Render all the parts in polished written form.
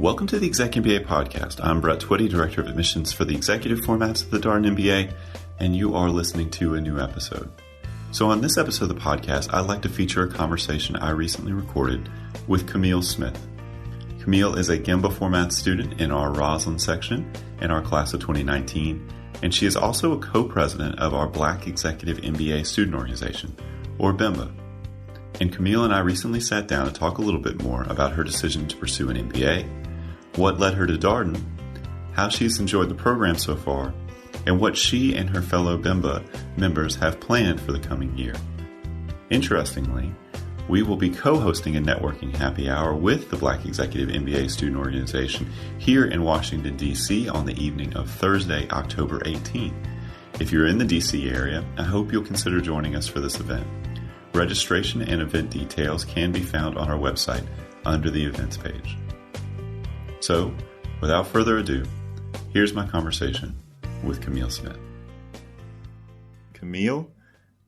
Welcome to the ExecMBA Podcast. I'm Brett Twitty, Director of Admissions for the Executive Formats of the Darden MBA, and you are listening to a new episode. So on this episode of the podcast, I'd like to feature a conversation I recently recorded with Camille Smith. Camille is a GEMBA format student in our Roslyn section in our class of 2019, and she is also a co-president of our Black Executive MBA student organization, or BEMBA. And Camille and I recently sat down to talk a little bit more about her decision to pursue an MBA, what led her to Darden, how she's enjoyed the program so far, and what she and her fellow BEMBA members have planned for the coming year. Interestingly, we will be co-hosting a networking happy hour with the Black Executive MBA student organization here in Washington, D.C. on the evening of Thursday, October 18th. If you're in the D.C. area, I hope you'll consider joining us for this event. Registration and event details can be found on our website under the events page. So, without further ado, here's my conversation with Camille Smith. Camille,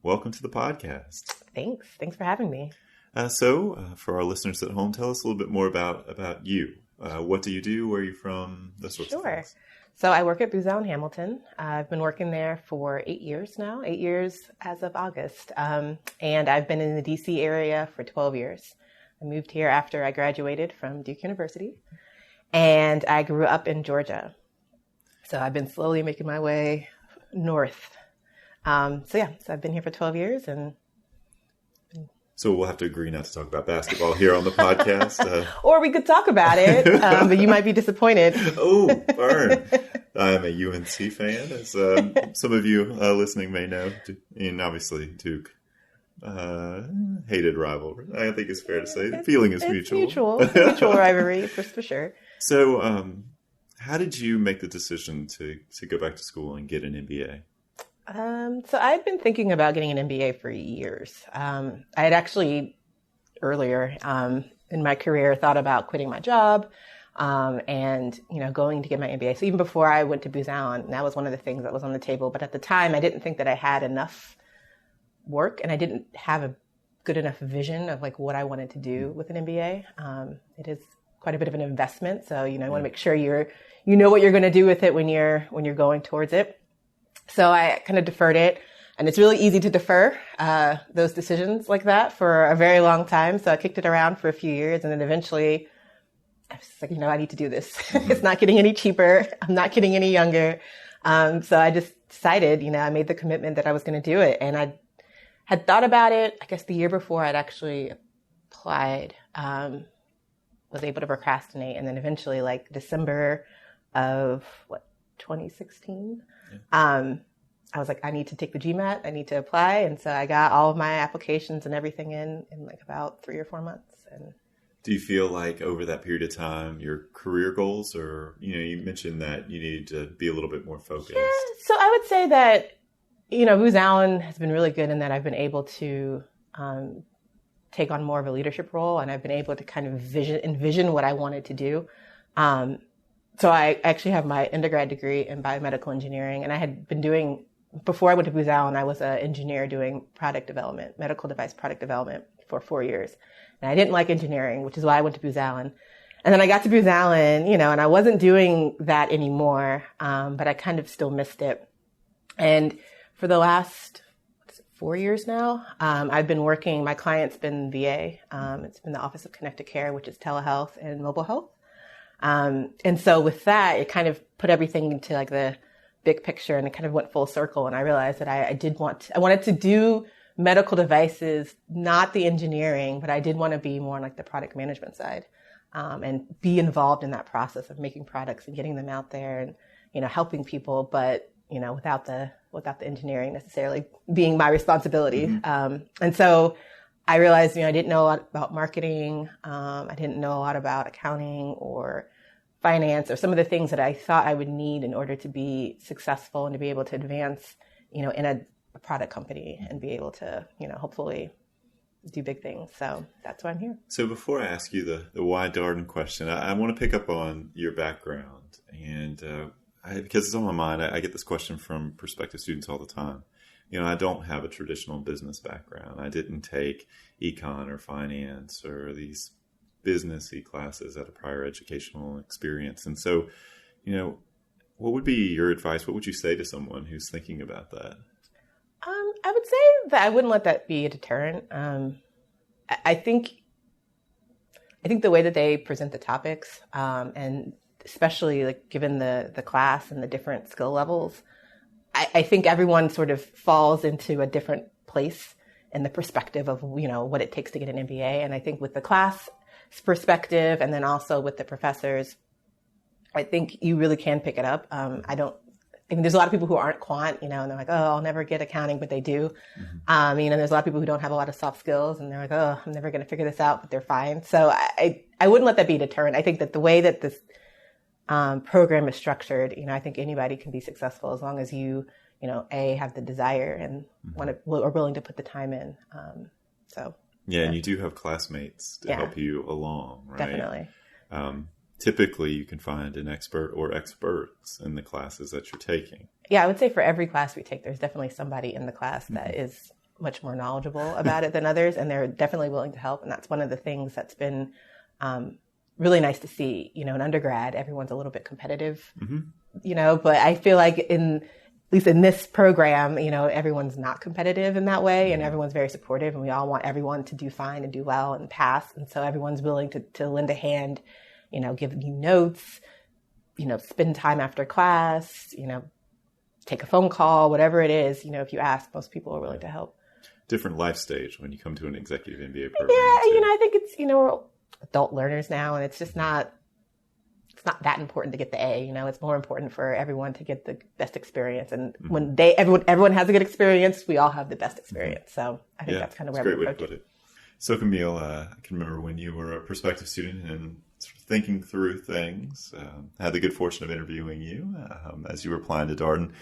welcome to the podcast. Thanks. Thanks for having me. For our listeners at home, tell us a little bit more about you. What do you do? Where are you from? Those sorts of things. So I work at Booz Allen Hamilton. I've been working there for 8 years now, 8 years as of August. And I've been in the DC area for 12 years. I moved here after I graduated from Duke University. And I grew up in Georgia. So I've been slowly making my way north. So I've been here for 12 years. So we'll have to agree not to talk about basketball here on the podcast. Or we could talk about it, but you might be disappointed. Oh, burn. I'm a UNC fan, as some of you listening may know. And obviously, Duke. Hated rivalry, I think it's fair to say. The feeling is mutual. Mutual rivalry, for sure. So how did you make the decision to go back to school and get an MBA? So I'd been thinking about getting an MBA for years. I had actually earlier in my career thought about quitting my job and going to get my MBA. So even before I went to Booz Allen, that was one of the things that was on the table. But at the time, I didn't think that I had enough work, and I didn't have a good enough vision of like what I wanted to do with an MBA. It is quite a bit of an investment, so you want to make sure you know what you're going to do with it when you're going towards it. So I kind of deferred it, and it's really easy to defer those decisions like that for a very long time. So I kicked it around for a few years, and then eventually I was like, I need to do this. It's not getting any cheaper. I'm not getting any younger. So I just decided, I made the commitment that I was going to do it, and I had thought about it. I guess the year before I'd actually applied, was able to procrastinate, and then eventually, like December of 2016. I was like, I need to take the GMAT. I need to apply. And so I got all of my applications and everything in like about 3 or 4 months. And do you feel like over that period of time, your career goals, or, you mentioned that you need to be a little bit more focused? Yeah, so I would say that, Booz Allen has been really good in that I've been able to take on more of a leadership role, and I've been able to kind of envision what I wanted to do. So I actually have my undergrad degree in biomedical engineering, and I had been doing, before I went to Booz Allen, I was an engineer doing product development, medical device product development for 4 years. And I didn't like engineering, which is why I went to Booz Allen. And then I got to Booz Allen, and I wasn't doing that anymore, but I kind of still missed it. And for the last 4 years now, I've been working, my client's been VA. It's been the Office of Connected Care, which is telehealth and mobile health. And so with that, it kind of put everything into like the big picture, and it kind of went full circle. And I realized that I wanted to do medical devices, not the engineering, but I did want to be more on like the product management side, and be involved in that process of making products and getting them out there and, helping people, but, without the engineering necessarily being my responsibility. Mm-hmm. And so I realized, I didn't know a lot about marketing. I didn't know a lot about accounting or finance or some of the things that I thought I would need in order to be successful and to be able to advance, in a product company and be able to, hopefully do big things. So that's why I'm here. So before I ask you the why Darden question, I want to pick up on your background, and because it's on my mind, I get this question from prospective students all the time. I don't have a traditional business background. I didn't take econ or finance or these businessy classes at a prior educational experience. And so, what would be your advice? What would you say to someone who's thinking about that? I would say that I wouldn't let that be a deterrent. I think the way that they present the topics, and especially like given the class and the different skill levels, I think everyone sort of falls into a different place in the perspective of, what it takes to get an MBA. And I think with the class perspective and then also with the professors, I think you really can pick it up. There's a lot of people who aren't quant, and they're like, oh, I'll never get accounting, but they do. Mm-hmm. There's a lot of people who don't have a lot of soft skills and they're like, oh, I'm never going to figure this out, but they're fine. So I wouldn't let that be a deterrent. I think that the way that this program is structured, I think anybody can be successful as long as you, have the desire and are willing to put the time in. And you do have classmates to help you along, right? Definitely. Typically, you can find an expert or experts in the classes that you're taking. Yeah, I would say for every class we take, there's definitely somebody in the class that is much more knowledgeable about it than others, and they're definitely willing to help. And that's one of the things that's been really nice to see. In undergrad, everyone's a little bit competitive, but I feel like at least in this program, everyone's not competitive in that way, and everyone's very supportive, and we all want everyone to do fine and do well and pass. And so everyone's willing to lend a hand, give you notes, spend time after class, take a phone call, whatever it is, if you ask, most people are willing to help. Different life stage when you come to an executive MBA program. Yeah, I think it's, we're adult learners now, and it's just not that important to get the A. It's more important for everyone to get the best experience. And when everyone has a good experience, we all have the best experience. So I think that's kind of where we approach it. So Camille, I can remember when you were a prospective student and sort of thinking through things. I had the good fortune of interviewing you as you were applying to Darden.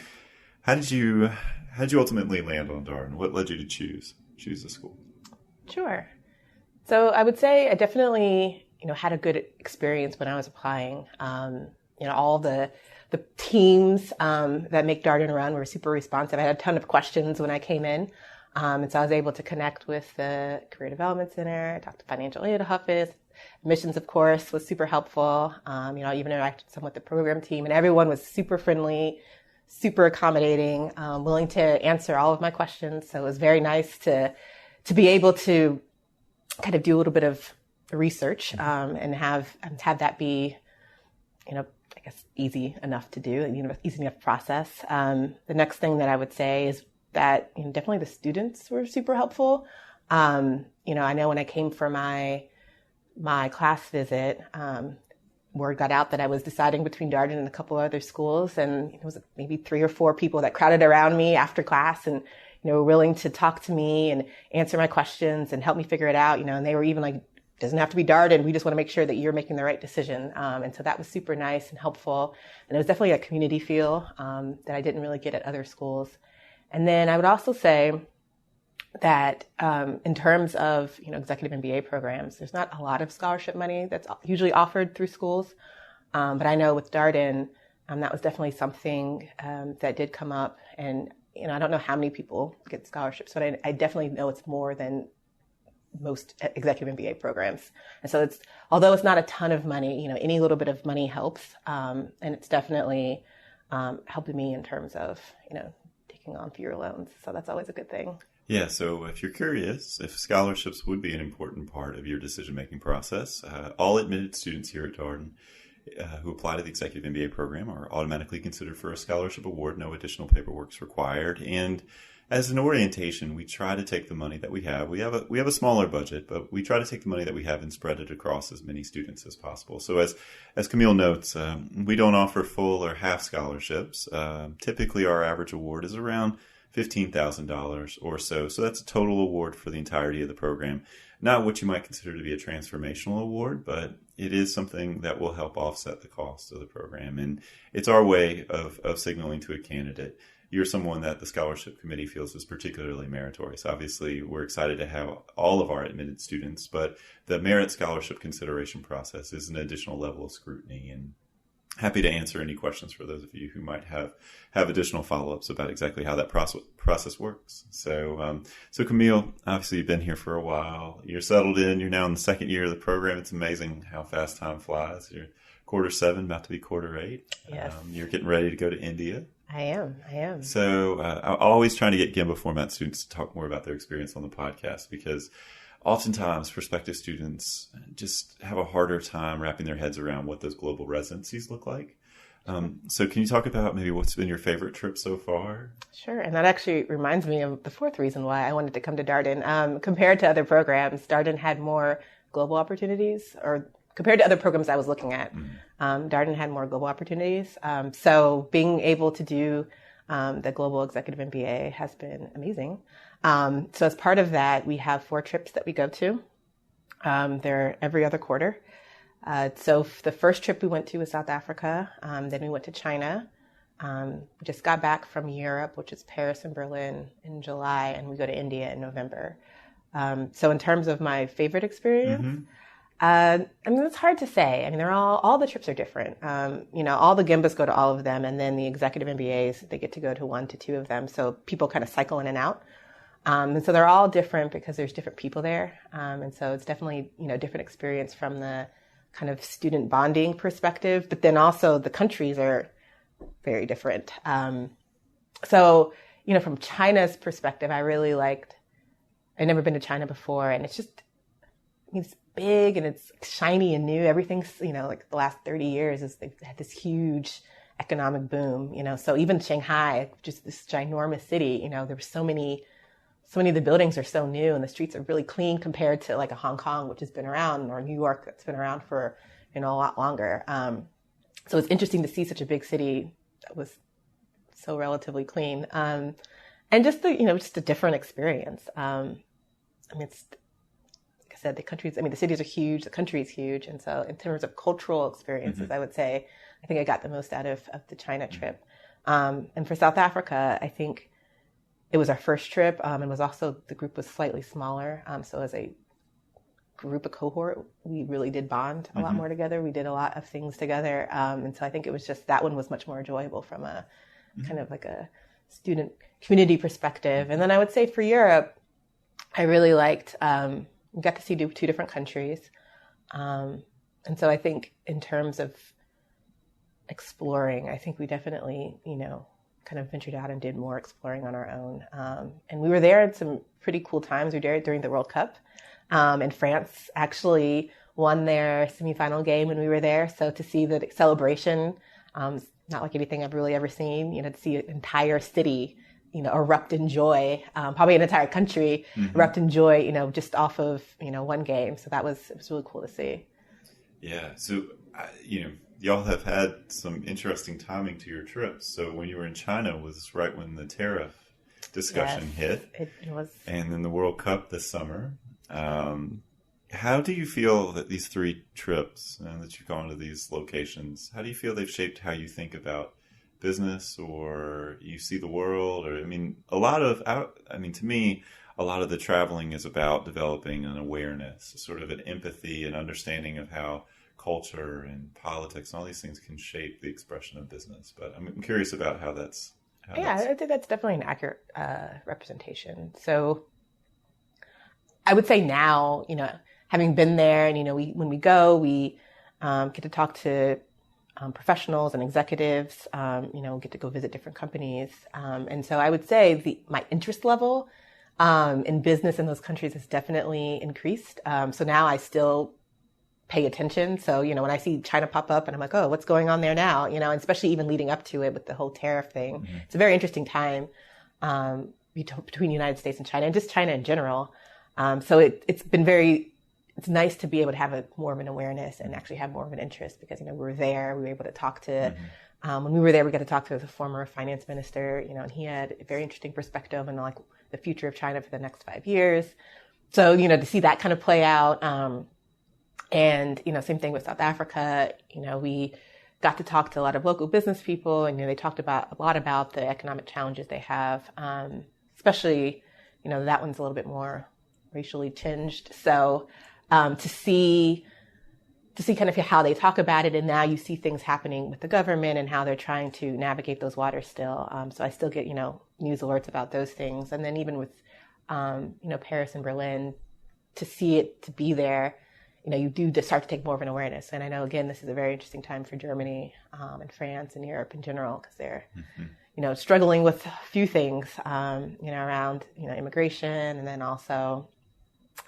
How did you ultimately land on Darden? What led you to choose the school? Sure. So I would say I definitely, had a good experience when I was applying. All the teams that make Darden run were super responsive. I had a ton of questions when I came in. And so I was able to connect with the Career Development Center, talk to financial aid office. Admissions, of course, was super helpful. I even interacted some with the program team, and everyone was super friendly, super accommodating, willing to answer all of my questions. So it was very nice to be able to kind of do a little bit of research and have that be, I guess, easy enough to do, easy enough process. The next thing that I would say is that definitely the students were super helpful. I know when I came for my class visit, word got out that I was deciding between Darden and a couple other schools, and it was maybe 3 or 4 people that crowded around me after class and were willing to talk to me and answer my questions and help me figure it out. And they were even like, doesn't have to be Darden. We just want to make sure that you're making the right decision. And so that was super nice and helpful. And it was definitely a community feel that I didn't really get at other schools. And then I would also say that in terms of executive MBA programs, there's not a lot of scholarship money that's usually offered through schools. But I know with Darden, that was definitely something that did come up. And I don't know how many people get scholarships, but I definitely know it's more than most executive MBA programs. And so although it's not a ton of money, any little bit of money helps. And it's definitely helping me in terms of, taking on fewer loans. So that's always a good thing. Yeah. So if you're curious, if scholarships would be an important part of your decision-making process, all admitted students here at Darden who apply to the Executive MBA program are automatically considered for a scholarship award. No additional paperwork is required. And as an orientation, we try to take the money that we have. We have a smaller budget, but we try to take the money that we have and spread it across as many students as possible. So as Camille notes, we don't offer full or half scholarships. Typically, our average award is around $15,000 or so. So that's a total award for the entirety of the program. Not what you might consider to be a transformational award, but it is something that will help offset the cost of the program. And it's our way of signaling to a candidate, you're someone that the scholarship committee feels is particularly meritorious. Obviously, we're excited to have all of our admitted students, but the merit scholarship consideration process is an additional level of scrutiny. And happy to answer any questions for those of you who might have additional follow-ups about exactly how that process works. So Camille, obviously you've been here for a while. You're settled in. You're now in the second year of the program. It's amazing how fast time flies. You're quarter 7, about to be quarter 8. Yes. You're getting ready to go to India. I am. So I'm always trying to get GEMBA format students to talk more about their experience on the podcast, because oftentimes prospective students just have a harder time wrapping their heads around what those global residencies look like. So can you talk about maybe what's been your favorite trip so far? Sure. And that actually reminds me of the fourth reason why I wanted to come to Darden. Compared to other programs, Darden had more global opportunities, or compared to other programs I was looking at, Darden had more global opportunities. So being able to do the Global Executive MBA has been amazing. So as part of that, we have 4 trips that we go to. They're every other quarter. So the first trip we went to was South Africa. Then we went to China. We just got back from Europe, which is Paris and Berlin, in July, and we go to India in November. So in terms of my favorite experience, I mean, it's hard to say. I mean, all the trips are different. All the GEMBAs go to all of them, and then the executive MBAs, they get to go to 1 to 2 of them. So people kind of cycle in and out. And so they're all different because there's different people there. And so it's definitely, different experience from the kind of student bonding perspective, but then also the countries are very different. So, from China's perspective, I really liked, I'd never been to China before, and it's big and it's shiny and new. Everything's, like the last 30 years is they've had this huge economic boom, so even Shanghai, just this ginormous city, there were so many of the buildings are so new and the streets are really clean compared to like a Hong Kong, which has been around, or New York that's been around for, a lot longer. So it's interesting to see such a big city that was so relatively clean. And just just a different experience. It's, like I said, the cities are huge, the country is huge. And so in terms of cultural experiences, I would say, I think I got the most out of the China trip. And for South Africa, I think it was our first trip, and was also, the group was slightly smaller. So as a group, a cohort, we really did bond a lot more together. We did a lot of things together. And so I think it was just, that one was much more enjoyable from a kind of like a student community perspective. And then I would say for Europe, I really liked, we got to see 2 different countries. And so I think in terms of exploring, I think we definitely, kind of ventured out and did more exploring on our own. And we were there at some pretty cool times. We were there during the World Cup. And France actually won their semifinal game when we were there. So to see the celebration, not like anything I've really ever seen, to see an entire city, erupt in joy, probably an entire country erupt in joy, just off of, one game. So it was really cool to see. Yeah. So, y'all have had some interesting timing to your trips. So when you were in China was right when the tariff discussion hit. It was. And then the World Cup this summer. How do you feel that these 3 trips and that you've gone to these locations, how do you feel they've shaped how you think about business or you see the world? Or, to me, a lot of the traveling is about developing an awareness, sort of an empathy and understanding of how culture and politics and all these things can shape the expression of business. But I'm curious about how that's... I think that's definitely an accurate representation. So I would say now, having been there and, when we go, we get to talk to professionals and executives, get to go visit different companies. And so I would say my interest level in business in those countries has definitely increased. So now I still pay attention. So, when I see China pop up and I'm like, oh, what's going on there now? And especially even leading up to it with the whole tariff thing. It's a very interesting time between the United States and China, and just China in general. So it's nice to be able to have more of an awareness and actually have more of an interest because, we were there, we were able to talk to, when we were there, we got to talk to the former finance minister, and he had a very interesting perspective on like the future of China for the next 5 years. So, to see that kind of play out, and, same thing with South Africa, we got to talk to a lot of local business people and, they talked a lot about the economic challenges they have, especially, that one's a little bit more racially tinged. So, to see to see kind of how they talk about it. And now you see things happening with the government and how they're trying to navigate those waters still. So I still get, news alerts about those things. And then even with, Paris and Berlin, to see it, to be there, you do just start to take more of an awareness. And I know, again, this is a very interesting time for Germany and France and Europe in general, because they're, struggling with a few things, around, immigration, and then also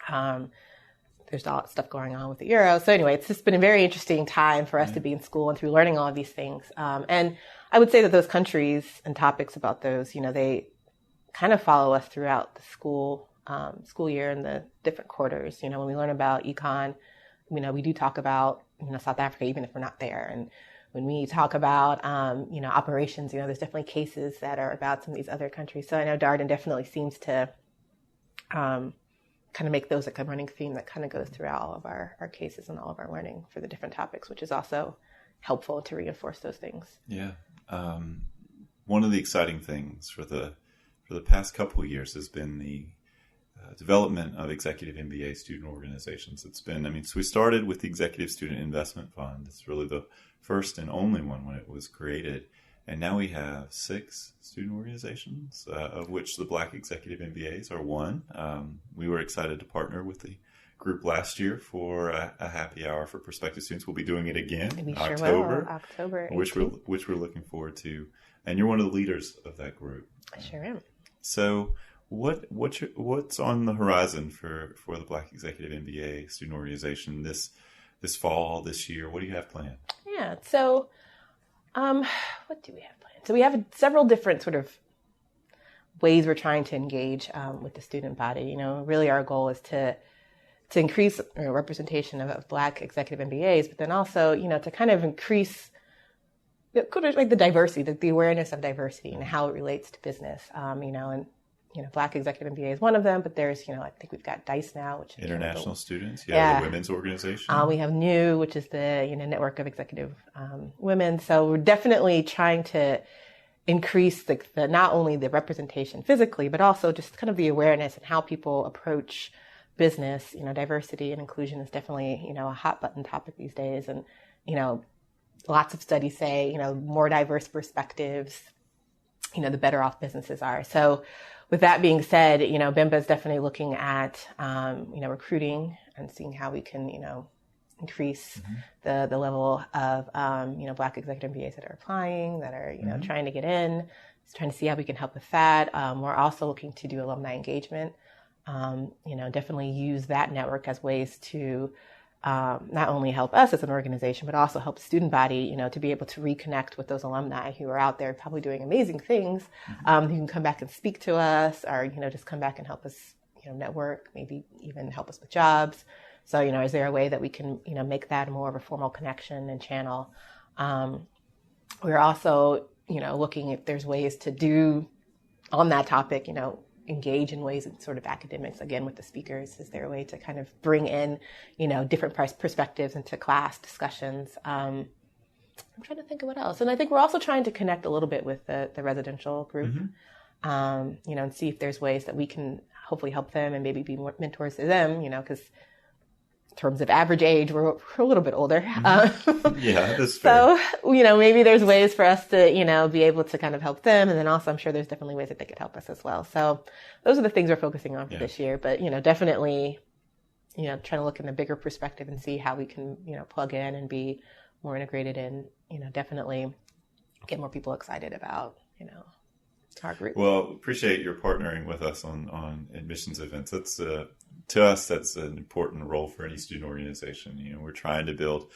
there's a lot of stuff going on with the euro. So anyway, it's just been a very interesting time for us to be in school and through learning all of these things. And I would say that those countries and topics about those, they kind of follow us throughout the school year and the different quarters. When we learn about econ, we do talk about, South Africa, even if we're not there. And when we talk about, operations, there's definitely cases that are about some of these other countries. So I know Darden definitely seems to kind of make those like a running theme that kind of goes throughout all of our cases and all of our learning for the different topics, which is also helpful to reinforce those things. Yeah. One of the exciting things for the past couple of years has been the development of executive MBA student organizations. It's been, so we started with the Executive Student Investment Fund. It's really the first and only one when it was created. And now we have 6 student organizations, of which the Black Executive MBAs are one. We were excited to partner with the group last year for a happy hour for prospective students. We'll be doing it again in October. October 18th. which we're looking forward to. And you're one of the leaders of that group. I sure am. So what's on the horizon for the Black Executive MBA student organization this fall, this year? What do you have planned? Yeah. So what do we have planned? So we have several different sort of ways we're trying to engage with the student body. Really our goal is to increase representation of Black executive MBAs, but then also, to kind of increase like the diversity, the awareness of diversity and how it relates to business. Black Executive MBA is one of them, but there's, I think we've got DICE now, which is international students. The women's organization. We have NEW, which is the network of executive women. So we're definitely trying to increase the not only the representation physically, but also just kind of the awareness and how people approach business. Diversity and inclusion is definitely a hot button topic these days, and lots of studies say more diverse perspectives, the better off businesses are. So with that being said, BEMBA is definitely looking at, recruiting and seeing how we can, increase the level of, Black executive MBAs that are applying, that are, trying to get in, just trying to see how we can help with that. We're also looking to do alumni engagement, definitely use that network as ways to not only help us as an organization, but also help the student body, to be able to reconnect with those alumni who are out there probably doing amazing things, who can come back and speak to us, or, just come back and help us, network, maybe even help us with jobs. So, is there a way that we can, make that more of a formal connection and channel? We're also, looking if there's ways to do on that topic, engage in ways in sort of academics, again, with the speakers. Is there a way to kind of bring in, different perspectives into class discussions? I'm trying to think of what else. And I think we're also trying to connect a little bit with the residential group, and see if there's ways that we can hopefully help them and maybe be more mentors to them, because in terms of average age, we're a little bit older. Yeah, that's fair. So, maybe there's ways for us to, be able to kind of help them. And then also I'm sure there's definitely ways that they could help us as well. So those are the things we're focusing on for this year. But, definitely, trying to look in the bigger perspective and see how we can, plug in and be more integrated and, definitely get more people excited about, our group. Well, appreciate your partnering with us on admissions events. That's to us, that's an important role for any student organization. We're trying to build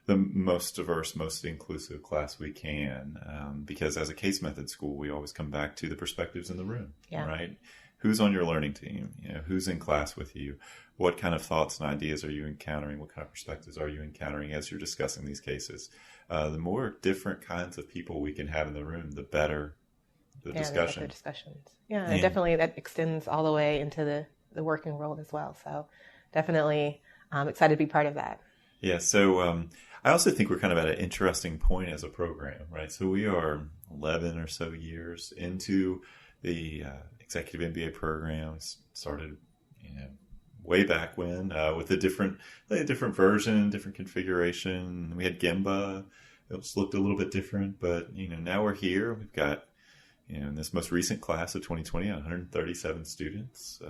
the most diverse, most inclusive class we can, because as a case method school, we always come back to the perspectives in the room, right? Who's on your learning team? Who's in class with you? What kind of thoughts and ideas are you encountering? What kind of perspectives are you encountering as you're discussing these cases? The more different kinds of people we can have in the room, the better the discussion. The discussions. And definitely that extends all the way into the working world as well. So definitely excited to be part of that. Yeah. So I also think we're kind of at an interesting point as a program, right? So we are 11 or so years into the Executive MBA program. Started, way back when with a different version, different configuration. We had GEMBA. It just looked a little bit different, but now we're here. We've got in this most recent class of 2020, 137 students.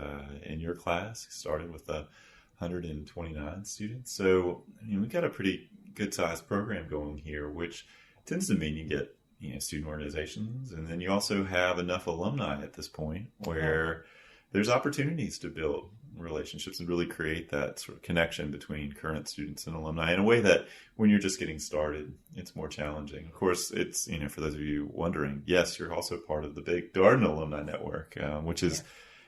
In your class, started with 129 students. So we've got a pretty good sized program going here, which tends to mean you get student organizations, and then you also have enough alumni at this point where there's opportunities to build relationships and really create that sort of connection between current students and alumni in a way that when you're just getting started, it's more challenging. Of course, it's, for those of you wondering, yes, you're also part of the big Darden alumni network, which is,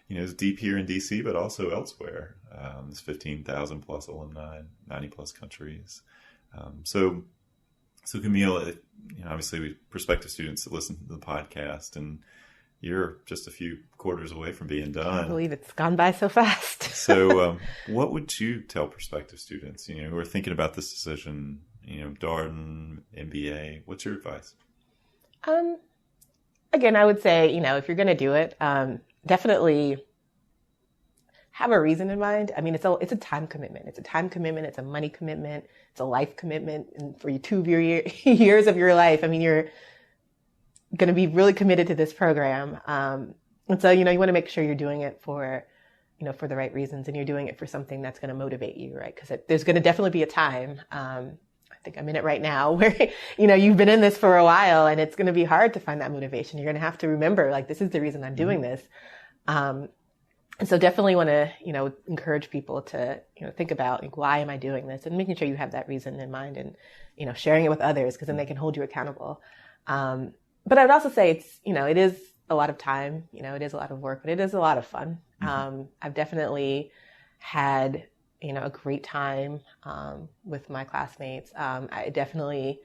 is deep here in DC, but also elsewhere. There's 15,000 plus alumni, 90 plus countries. So Camille, obviously we prospective students that listen to the podcast, and you're just a few quarters away from being done. I can't believe it's gone by so fast. So what would you tell prospective students, who are thinking about this decision, Darden, MBA, what's your advice? Again, I would say, if you're going to do it, definitely have a reason in mind. I mean, it's a time commitment. It's a time commitment. It's a money commitment. It's a life commitment. And for 2 of your years of your life, I mean, you're going to be really committed to this program. And so, you want to make sure you're doing it for the right reasons, and you're doing it for something that's going to motivate you, right? Because there's going to definitely be a time, I think I'm in it right now, where, you've been in this for a while, and it's going to be hard to find that motivation. You're going to have to remember, this is the reason I'm doing this. And so definitely want to, encourage people to, think about why am I doing this, and making sure you have that reason in mind, and, sharing it with others, because then they can hold you accountable. But I'd also say it's, it is a lot of time, it is a lot of work, but it is a lot of fun. I've definitely had, a great time, with my classmates. I definitely,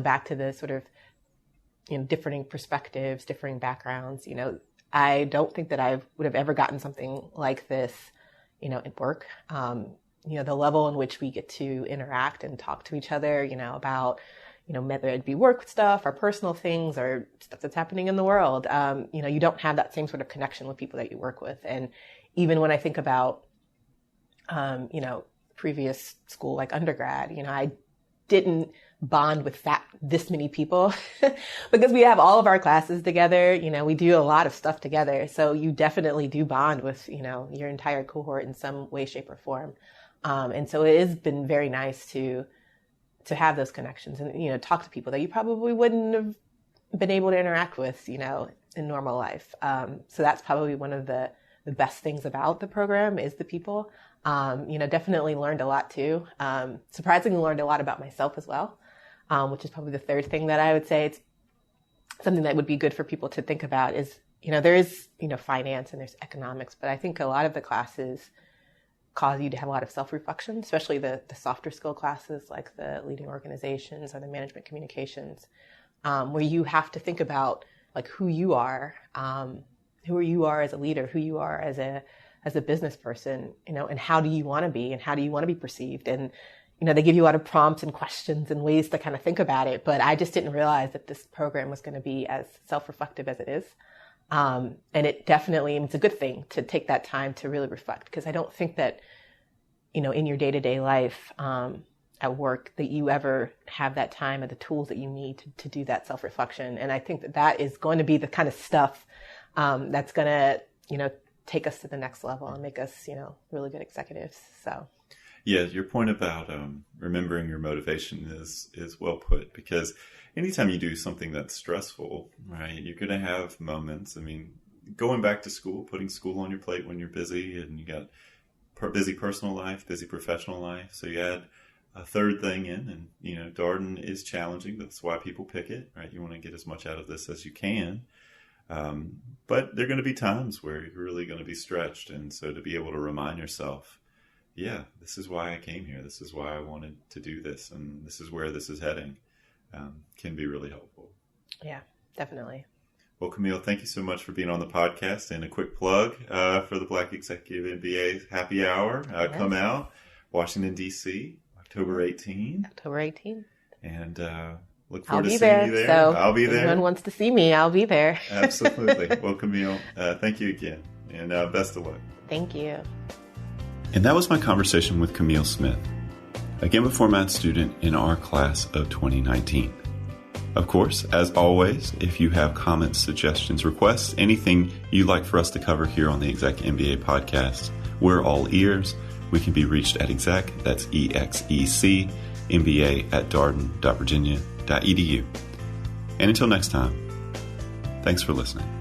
back to the sort of, differing perspectives, differing backgrounds, I don't think that I would have ever gotten something like this, at work. The level in which we get to interact and talk to each other, about, whether it be work stuff or personal things or stuff that's happening in the world. You don't have that same sort of connection with people that you work with. And even when I think about, previous school, like undergrad, I didn't bond with this many people because we have all of our classes together. We do a lot of stuff together. So you definitely do bond with, your entire cohort in some way, shape, or form. And so it has been very nice to have those connections and, talk to people that you probably wouldn't have been able to interact with, in normal life. So that's probably one of the best things about the program is the people. Definitely learned a lot too. Surprisingly learned a lot about myself as well, which is probably the third thing that I would say. It's something that would be good for people to think about is, there is, finance and there's economics, but I think a lot of the classes cause you to have a lot of self-reflection, especially the softer skill classes like the leading organizations or the management communications, where you have to think about who you are as a leader, who you are as a business person, and how do you want to be and how do you want to be perceived? And, they give you a lot of prompts and questions and ways to kind of think about it. But I just didn't realize that this program was going to be as self-reflective as it is. And it definitely, it's a good thing to take that time to really reflect, because I don't think that, in your day-to-day life, at work, that you ever have that time or the tools that you need to do that self-reflection. And I think that is going to be the kind of stuff, that's going to, take us to the next level and make us, really good executives. So. Yeah, your point about remembering your motivation is well put, because anytime you do something that's stressful, right, you're going to have moments. I mean, going back to school, putting school on your plate when you're busy, and you got busy personal life, busy professional life. So you add a third thing in, and, Darden is challenging. That's why people pick it, right? You want to get as much out of this as you can. But there are going to be times where you're really going to be stretched. And so to be able to remind yourself, yeah, this is why I came here. This is why I wanted to do this. And this is where this is heading, can be really helpful. Yeah, definitely. Well, Camille, thank you so much for being on the podcast. And a quick plug for the Black Executive MBA Happy Hour. Yes. Come out, Washington, D.C., October 18. October 18. And look forward to seeing you there. So I'll be there. If anyone wants to see me, I'll be there. Absolutely. Well, Camille, thank you again. And best of luck. Thank you. And that was my conversation with Camille Smith, a GEMBA format student in our class of 2019. Of course, as always, if you have comments, suggestions, requests, anything you'd like for us to cover here on the ExecMBA podcast, we're all ears. We can be reached at exec, that's EXEC, MBA at darden.virginia.edu. And until next time, thanks for listening.